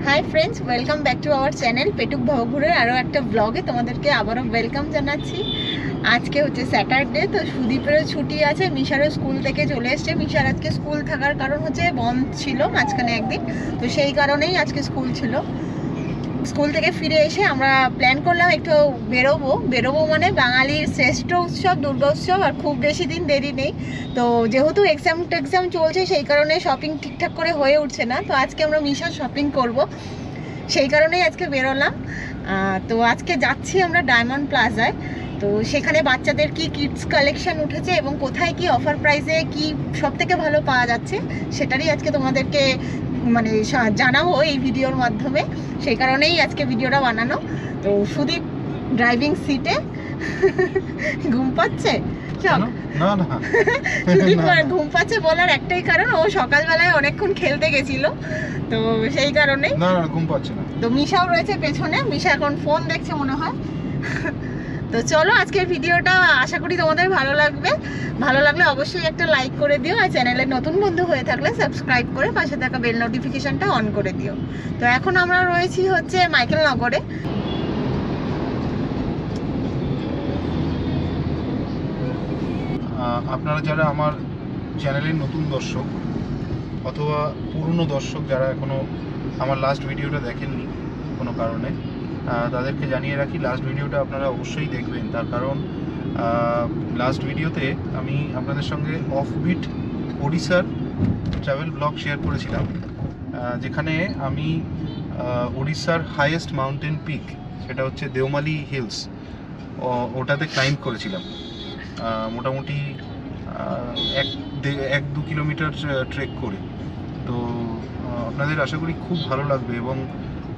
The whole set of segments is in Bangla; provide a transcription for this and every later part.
High friends welcome back to our channel Petuk Bhaboghure आरो एक ब्लगे तुम्हादेरके आबारो वेलकम जानाচ্ছি। আজকে হচ্ছে স্যাটারডে, তো সুদীপেরও ছুটি আছে, মিশারও স্কুল থেকে চলে এসছে। মিশার আজকে স্কুল থাকার কারণ হচ্ছে বন্ধ ছিল মাঝখানে একদিন, তো সেই কারণেই আজকে স্কুল ছিল। স্কুল থেকে ফিরে এসে আমরা প্ল্যান করলাম একটু বেরোবো মানে বাঙালির শ্রেষ্ঠ উৎসব দুর্গা উৎসব, আর খুব বেশি দিন দেরি নেই। তো যেহেতু এক্সাম চলছে সেই কারণে শপিং ঠিকঠাক করে হয়ে উঠছে না, তো আজকে আমরা মিশার শপিং করব, সেই কারণেই আজকে বেরোলাম। তো আজকে যাচ্ছি আমরা ডায়মন্ড প্লাজায়। তো সেখানে বাচ্চাদের কি কিডস কালেকশন উঠেছে এবং কোথায় কি অফার প্রাইসে কি সবথেকে ভালো পাওয়া যাচ্ছে সেটারই আজকে তোমাদেরকে মানে জানাবো এই ভিডিওর মাধ্যমে, সেই কারণেই আজকে ভিডিওটা বানানো। তো সুদীপ ড্রাইভিং সিটে ঘুম পাচ্ছে, সুদীপ ঘুম পাচ্ছে বলার একটাই কারণ, ও সকালবেলায় অনেকক্ষণ খেলতে গেছিল, তো সেই কারণেই ঘুম পাচ্ছে না। তো মিশাও রয়েছে পেছনে, মিশা এখন ফোন দেখছে মনে হয়। তো চলো আজকের ভিডিওটা আশা করি তোমাদের ভালো লাগবে। ভালো লাগলে অবশ্যই একটা লাইক করে দিও, আর চ্যানেলে নতুন বন্ধু হয়ে থাকলে সাবস্ক্রাইব করে পাশে থাকা বেল নোটিফিকেশনটা অন করে দিও। তো এখন আমরা রয়েছি হচ্ছে মাইকেল নগরে। আপনারা যারা আমার চ্যানেলের নতুন দর্শক অথবা পুরনো দর্শক যারা এখনও আমার লাস্ট ভিডিওটা দেখেননি কোনো কারণে, তাদেরকে জানিয়ে রাখি লাস্ট ভিডিওটা আপনারা অবশ্যই দেখবেন। তার কারণ লাস্ট ভিডিওতে আমি আপনাদের সঙ্গে অফবিট ওড়িশার ট্রাভেল ব্লগ শেয়ার করেছিলাম, যেখানে আমি ওড়িশার হাইয়েস্ট মাউন্টেন পিক, সেটা হচ্ছে দেওমালি হিলস, ওটাতে ক্লাইম্ব করেছিলাম। মোটামুটি 1-2 কিলোমিটার ট্রেক করে। তো আপনাদের আশা করি খুব ভালো লাগবে, এবং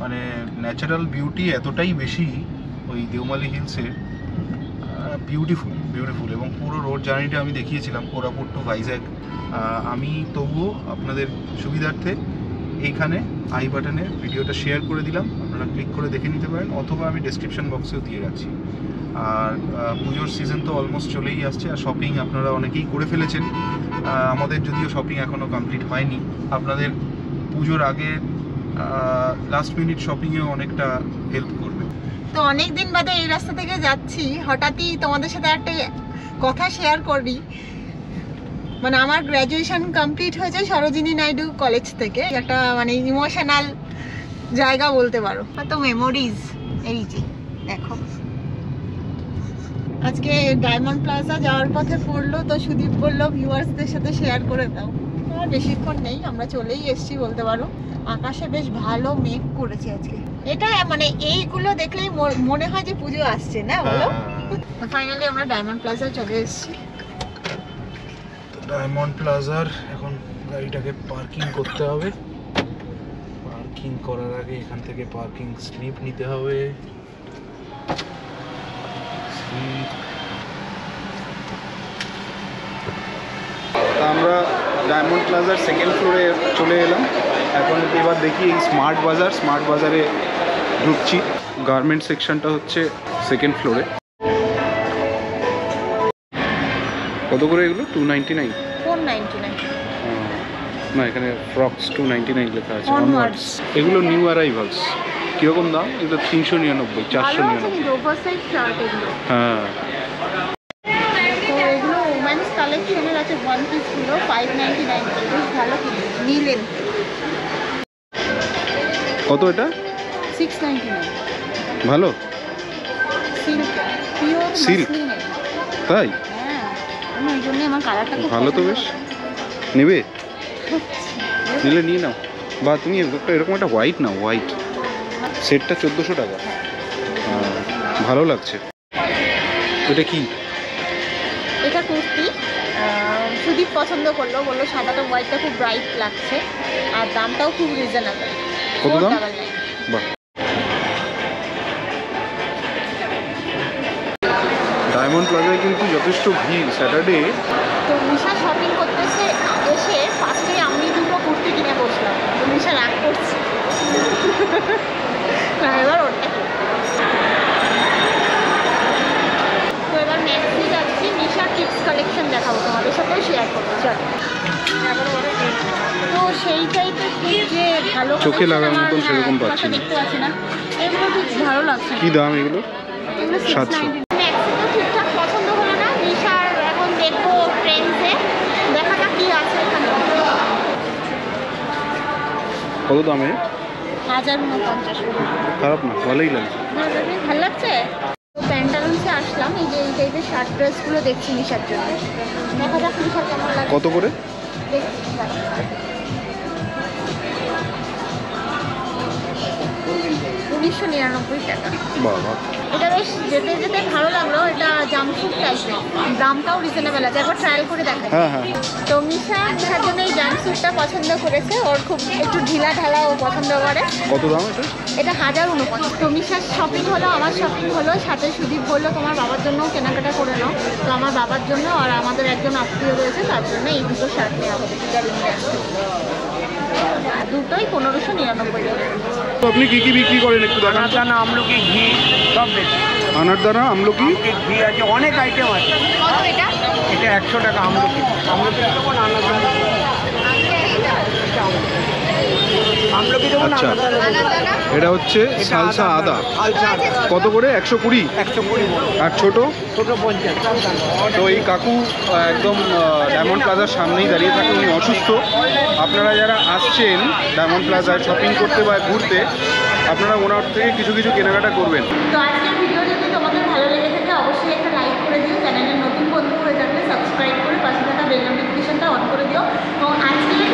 মানে ন্যাচারাল বিউটি এতটাই বেশি ওই দেওমালি হিলসের, বিউটিফুল এবং পুরো রোড জার্নিটা আমি দেখিয়েছিলাম কোরাপুট টু ভাইজ্যাগ। আমি তবুও আপনাদের সুবিধার্থে এইখানে আই বাটনে ভিডিওটা শেয়ার করে দিলাম, আপনারা ক্লিক করে দেখে নিতে পারেন, অথবা আমি ডেসক্রিপশন বক্সেও দিয়ে রাখছি। আর পুজোর সিজন তো অলমোস্ট চলেই আসছে, আর শপিং আপনারা অনেকেই করে ফেলেছেন। আমাদের যদিও শপিং এখনও কমপ্লিট হয়নি, আপনাদের পুজোর আগে লাস্ট মিনিট শপিংয়েও অনেকটা হেল্প করবে। তো অনেক দিন বাদে এই রাস্তা থেকে যাচ্ছি, হঠাৎই তোমাদের সাথে একটা কথা শেয়ার করি। মানে আমার গ্র্যাজুয়েশন কমপ্লিট হয়েছে সরোজিনী নাইডু কলেজ থেকে, একটা মানে ইমোশনাল জায়গা বলতে পারো, তো মেমোরিজ। এই যে দেখো আজকে ডায়মন্ড প্লাজা যাওয়ার পথে পড়লো, তো সুদীপ বললো ভিউয়ার্সদের সাথে শেয়ার করে দাও। আর বেশিক্ষণ নেই, আমরা চলেই এসেছি বলতে পারো। আকাশে বেশ ভালো মেঘ করেছে আজকে, এটা মানে এইগুলো দেখলেই মনে হয় যে পুজো আসছে, না বলো? ফাইনালি আমরা ডায়মন্ড প্লাজায় চলে এসেছি। ডায়মন্ড প্লাজার এখন গাড়িটাকে পার্কিং করতে হবে, পার্কিং করার আগে এখান থেকে পার্কিং স্লিপ নিতে হবে। আমরা ডায়মন্ড প্লাজার সেকেন্ড ফ্লোরে চলে এলাম। এখন এবার দেখি এই স্মার্ট বাজারে ঢুকছি। গার্মেন্ট সেকশনটা হচ্ছে সেকেন্ড ফ্লোরে। কত করে এগুলো? 299, 499। না, এখানে ফ্রক্স 299 লেখা আছে। অনওয়ার্ডস এগুলো নিউ অ্যারাইভালস। কীরকম দাম এগুলো? 399, 499। হ্যাঁ, তো এগুলো ওমেন্স কালেকশনের আছে, 1 পিস ছিল 599, বেশ ভালো কিনে নিলেন। কত এটা? 699। ভালো সিল্ক, পিওর সিল্ক, তাই? হ্যাঁ, আমি ওই জন্য আমার কালারটা খুব ভালো। তো বেশ, নেবে? নিলে নিয়ে নাও, বা তুমি এরকম একটা হোয়াইট নাও, হোয়াইট সেটটা 1400 টাকা। ভালো লাগছে। এটা কি? এটা কুর্তি, সুদীপ পছন্দ করলো, বললো সাদাটা হোয়াইটটা খুব ব্রাইট লাগছে, আর দামটাও খুব রিজনেবল। কত দাম? বাহ, ডায়মন্ড প্লাজায় কিন্তু যথেষ্ট ভিড় স্যাটারডে। তো মিশা শপিং করতে এসে ফার্স্টে আমি দুটো কুর্তি কিনে বসলাম, তো মিশা রাগ করছে। এবার ওটা তো এবার নেক্সট যাচ্ছি, মিশা কিডস কালেকশন দেখাবো, তোমাদের সাথেও শেয়ার করবো। চলো, তো সেই টাইপের যে ভালো চোখে লাগার মতন সেরকম পাচ্ছি না। দেখতে পাচ্ছি না, এগুলো ঠিক ভালো লাগছে। কি দাম এগুলো? এগুলো 700। ম্যাক্সিমাম ঠিকঠাক পছন্দ হলো না, নিশার এখন দেখবো ট্রেন্ডসে, দেখা যাক কি আছে এখানে। কত দামে? 1049। খারাপ না, ভালোই লাগছে। ভালো লাগছে। প্যান্টালুন্সে আসলাম, এই যে এই টাইপের শার্ট ড্রেসগুলো দেখছি নিশার জন্য, দেখা যাক নিশার কেমন লাগে। কত করে? দেখছি 1999 টাকা। বাবা, এটা বেশ যেতে যেতে ভালো লাগলো, এটা জাম্পস্যুট টাইপের, দামটাও রিজনেবল আছে, একবার ট্রায়াল করে দেখা। হ্যাঁ হ্যাঁ। তো মিশার জন্য এই জাম্পস্যুটটা পছন্দ করেছে, ওর খুব একটু ঢিলা ঢালা ও পছন্দ করে। কত দাম এটা? এটা 1049। তো মিশার শপিং হলো, আমার শপিং হলো, সাথে সুদীপ বললো তোমার বাবার জন্যও কেনাকাটা করে নাও। তো আমার বাবার জন্য আর আমাদের একজন আত্মীয় রয়েছে, তার জন্য এই দুটো শার্ট নেওয়া হবে। দুটোই 1599 টাকা। তো আপনি কি কি বিক্রি করেন একটু দেখান। দানা আমলকি ঘি সব বেশি আনার দানা, আমলকি, ঘি আছে, অনেক আইটেম আছে। কত এটা? এটা 100 টাকা আমলকি। আমলকি দেবো না, আনার দানা আমলকি দেবো না, আচ্ছা। আনার দানা দেবো। দানা এটা হচ্ছে সালসা আদা। আলসা আদা কত করে? 120। 120 বড়, আর ছোট? ছোট 50। তো এই কাকু একদম ডায়মন্ড প্লাজার সামনেই দাঁড়িয়ে থাকেন, উনি অসুস্থ। আপনারা যারা আসছেন ডায়মন্ড প্লাজায় শপিং করতে বা ঘুরতে, আপনারা ওনার থেকে কিছু কিছু কেনাকাটা করবেন। তো আজকের ভিডিও যদি তোমাদের ভালো লেগে থাকে অবশ্যই একটা লাইক করে দিও, চ্যানেলের নতুন বন্ধু হয়ে থাকলে সাবস্ক্রাইব করে পাশে থাকা বেল নোটিফিকেশনটা অন করে দিও। এবং আজকের